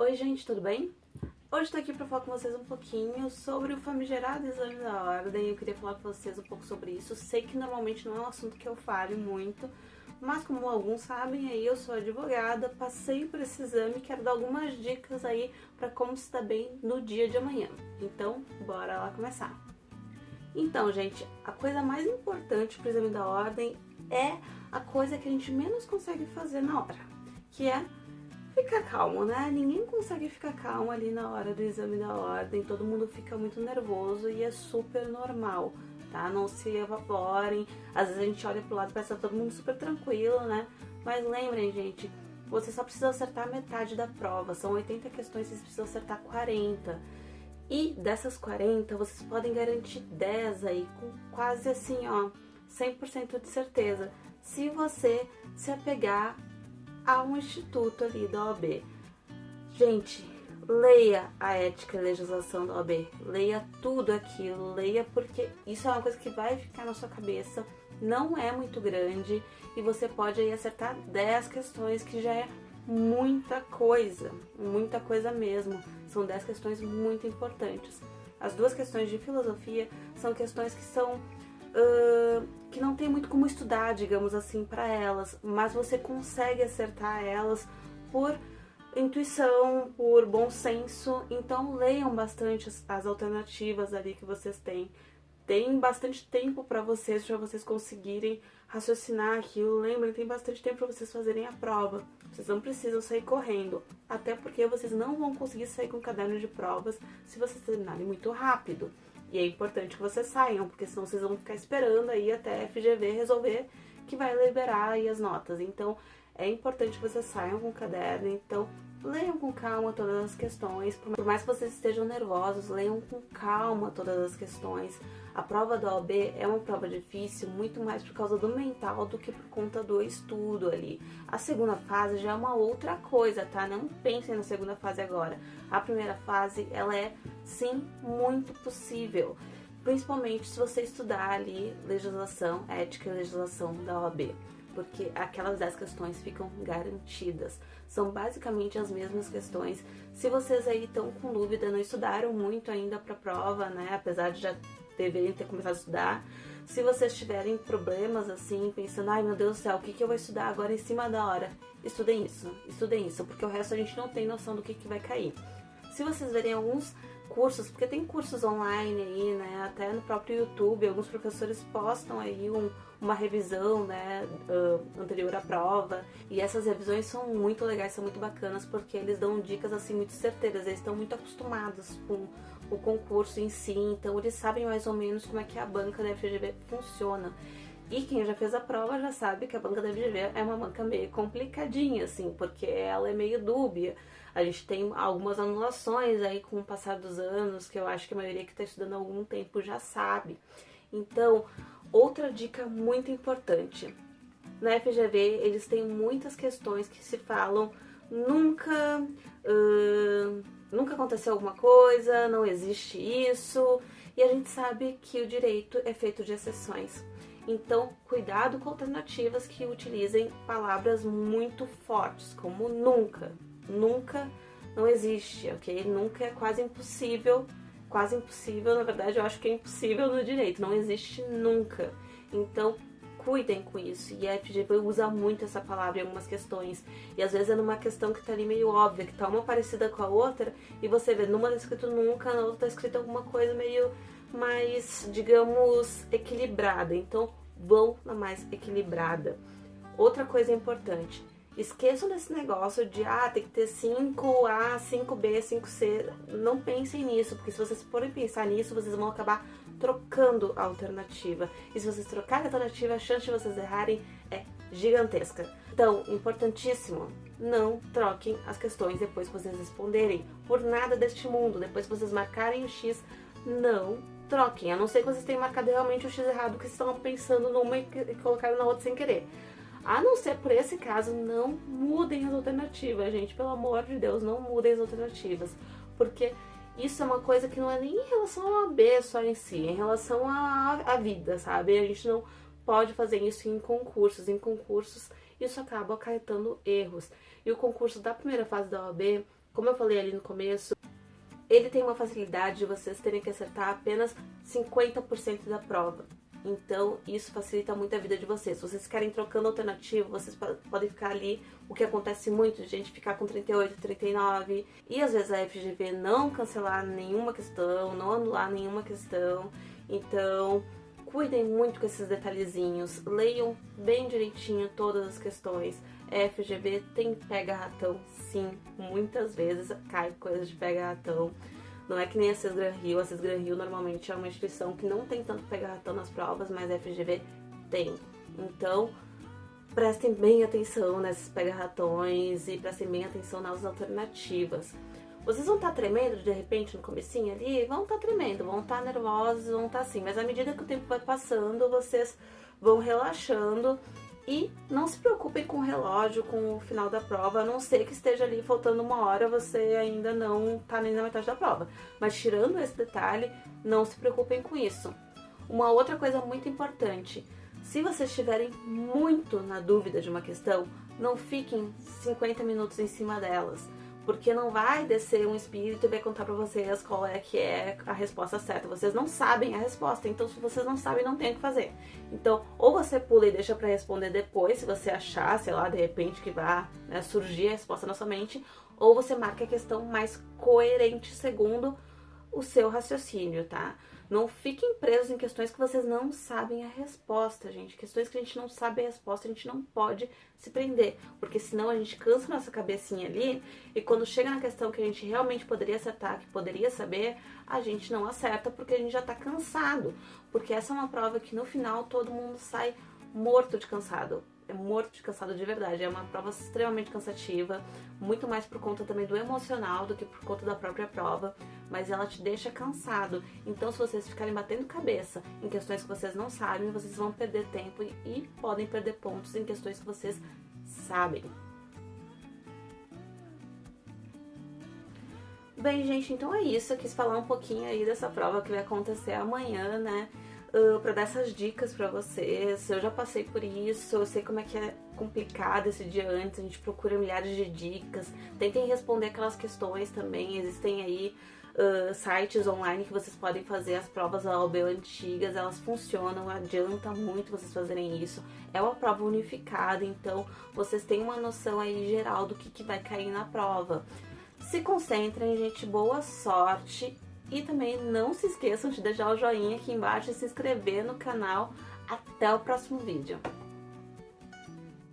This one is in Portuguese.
Oi gente, tudo bem? Hoje estou aqui para falar com vocês um pouquinho sobre o famigerado exame da ordem. Eu queria falar com vocês um pouco sobre isso. Sei que normalmente não é um assunto que eu fale muito, mas como alguns sabem, aí eu sou advogada, passei por esse exame e quero dar algumas dicas aí para como se dar bem no dia de amanhã. Então, bora lá começar. Então, gente, a coisa mais importante para o exame da ordem é a coisa que a gente menos consegue fazer na hora, que é ficar calmo, né? Ninguém consegue ficar calmo ali na hora do exame da ordem, todo mundo fica muito nervoso e é super normal, tá? Não se evaporem, às vezes a gente olha pro lado e parece que tá todo mundo super tranquilo, né? Mas lembrem, gente, você só precisa acertar metade da prova, são 80 questões, vocês precisam acertar 40. E dessas 40, vocês podem garantir 10 aí, com quase assim, ó, 100% de certeza, se você se apegar a um instituto ali da OAB. Gente, leia a ética e legislação da OAB, leia tudo aquilo, leia porque isso é uma coisa que vai ficar na sua cabeça, não é muito grande e você pode aí acertar 10 questões, que já é muita coisa mesmo, são 10 questões muito importantes. As duas questões de filosofia são questões que são que não tem muito como estudar, digamos assim, para elas, mas você consegue acertar elas por intuição, por bom senso. Então leiam bastante as alternativas ali que vocês têm. Tem bastante tempo para vocês conseguirem raciocinar aquilo. Lembrem, tem bastante tempo para vocês fazerem a prova. Vocês não precisam sair correndo, até porque vocês não vão conseguir sair com o caderno de provas se vocês terminarem muito rápido. E é importante que vocês saiam, porque senão vocês vão ficar esperando aí até a FGV resolver que vai liberar aí as notas. Então, é importante que vocês saiam com o caderno. Então, leiam com calma todas as questões. Por mais que vocês estejam nervosos, leiam com calma todas as questões. A prova da OAB é uma prova difícil, muito mais por causa do mental do que por conta do estudo ali. A segunda fase já é uma outra coisa, tá? Não pensem na segunda fase agora. A primeira fase, ela é, sim, muito possível. Principalmente se você estudar ali legislação, ética e legislação da OAB. Porque aquelas 10 questões ficam garantidas. São basicamente as mesmas questões. Se vocês aí estão com dúvida, não estudaram muito ainda para a prova, né? Apesar de já deverem ter começado a estudar. Se vocês tiverem problemas assim, pensando, ai meu Deus do céu, o que eu vou estudar agora em cima da hora? Estudem isso, porque o resto a gente não tem noção do que vai cair. Se vocês verem alguns cursos, porque tem cursos online aí, né, até no próprio YouTube, alguns professores postam aí uma revisão, né, anterior à prova, e essas revisões são muito legais, são muito bacanas, porque eles dão dicas assim muito certeiras, eles estão muito acostumados com o concurso em si, então eles sabem mais ou menos como é que a banca da FGV funciona. E quem já fez a prova já sabe que a banca da FGV é uma banca meio complicadinha, assim, porque ela é meio dúbia. A gente tem algumas anulações aí com o passar dos anos, que eu acho que a maioria que está estudando há algum tempo já sabe. Então, outra dica muito importante. Na FGV, eles têm muitas questões que se falam nunca aconteceu alguma coisa, não existe isso, e a gente sabe que o direito é feito de exceções. Então, cuidado com alternativas que utilizem palavras muito fortes, como nunca. Nunca não existe, ok? Nunca é quase impossível, na verdade eu acho que é impossível no direito, não existe nunca. Então, cuidem com isso, e a FGV usa muito essa palavra em algumas questões, e às vezes é numa questão que tá ali meio óbvia, que tá uma parecida com a outra, e você vê, numa tá escrito nunca, na outra tá escrito alguma coisa meio mais, digamos, equilibrada. Então, vão na mais equilibrada. Outra coisa importante, esqueçam desse negócio de, tem que ter 5A, 5B, 5C. Não pensem nisso, porque se vocês forem pensar nisso, vocês vão acabar trocando a alternativa. E se vocês trocarem a alternativa, a chance de vocês errarem é gigantesca. Então, importantíssimo, não troquem as questões depois que vocês responderem. Por nada deste mundo, depois que vocês marcarem o X, não troquem. A não ser que vocês tenham marcado realmente o X errado, que vocês estão pensando numa e colocaram na outra sem querer. A não ser por esse caso, não mudem as alternativas, gente. Pelo amor de Deus, não mudem as alternativas. Porque isso é uma coisa que não é nem em relação ao AB só em si, é em relação à vida, sabe? A gente não pode fazer isso em concursos. Em concursos, isso acaba acarretando erros. E o concurso da primeira fase da OAB como eu falei ali no começo, ele tem uma facilidade de vocês terem que acertar apenas 50% da prova. Então, isso facilita muito a vida de vocês. Se vocês ficarem trocando alternativa, vocês podem ficar ali, o que acontece muito, de gente ficar com 38, 39, e às vezes a FGV não cancelar nenhuma questão, não anular nenhuma questão. Então, cuidem muito com esses detalhezinhos, leiam bem direitinho todas as questões. A FGV tem pega-ratão, sim, muitas vezes cai coisa de pega-ratão. Não é que nem a Sesgran Rio. A Sesgran Rio normalmente é uma instituição que não tem tanto pega-ratão nas provas, mas a FGV tem. Então, prestem bem atenção nesses pega-ratões e prestem bem atenção nas alternativas. Vocês vão estar tremendo de repente no comecinho ali? Vão estar tremendo, vão estar nervosos, vão estar assim. Mas à medida que o tempo vai passando, vocês vão relaxando. E não se preocupem com o relógio, com o final da prova, a não ser que esteja ali faltando 1 hora, você ainda não tá nem na metade da prova. Mas tirando esse detalhe, não se preocupem com isso. Uma outra coisa muito importante, se vocês estiverem muito na dúvida de uma questão, não fiquem 50 minutos em cima delas. Porque não vai descer um espírito e vai contar pra vocês qual é que é a resposta certa. Vocês não sabem a resposta, então se vocês não sabem, não tem o que fazer. Então, ou você pula e deixa pra responder depois, se você achar, sei lá, de repente que vai, né, surgir a resposta na sua mente, ou você marca a questão mais coerente segundo o seu raciocínio, tá? Não fiquem presos em questões que vocês não sabem a resposta, gente. Questões que a gente não sabe a resposta, a gente não pode se prender. Porque senão a gente cansa nossa cabecinha ali e quando chega na questão que a gente realmente poderia acertar, que poderia saber, a gente não acerta porque a gente já tá cansado. Porque essa é uma prova que no final todo mundo sai morto de cansado. É morto de cansado de verdade. É uma prova extremamente cansativa, muito mais por conta também do emocional do que por conta da própria prova, mas ela te deixa cansado. Então, se vocês ficarem batendo cabeça em questões que vocês não sabem, vocês vão perder tempo e podem perder pontos em questões que vocês sabem. Bem, gente, então é isso. Eu quis falar um pouquinho aí dessa prova que vai acontecer amanhã, né? Pra dar essas dicas pra vocês. Eu já passei por isso, eu sei como é que é complicado esse dia antes, a gente procura milhares de dicas. Tentem responder aquelas questões também, existem aí sites online que vocês podem fazer as provas da OAB antigas, elas funcionam, adianta muito vocês fazerem isso. É uma prova unificada, então vocês têm uma noção aí geral do que vai cair na prova. Se concentrem, gente, boa sorte. E também não se esqueçam de deixar o joinha aqui embaixo e se inscrever no canal. Até o próximo vídeo.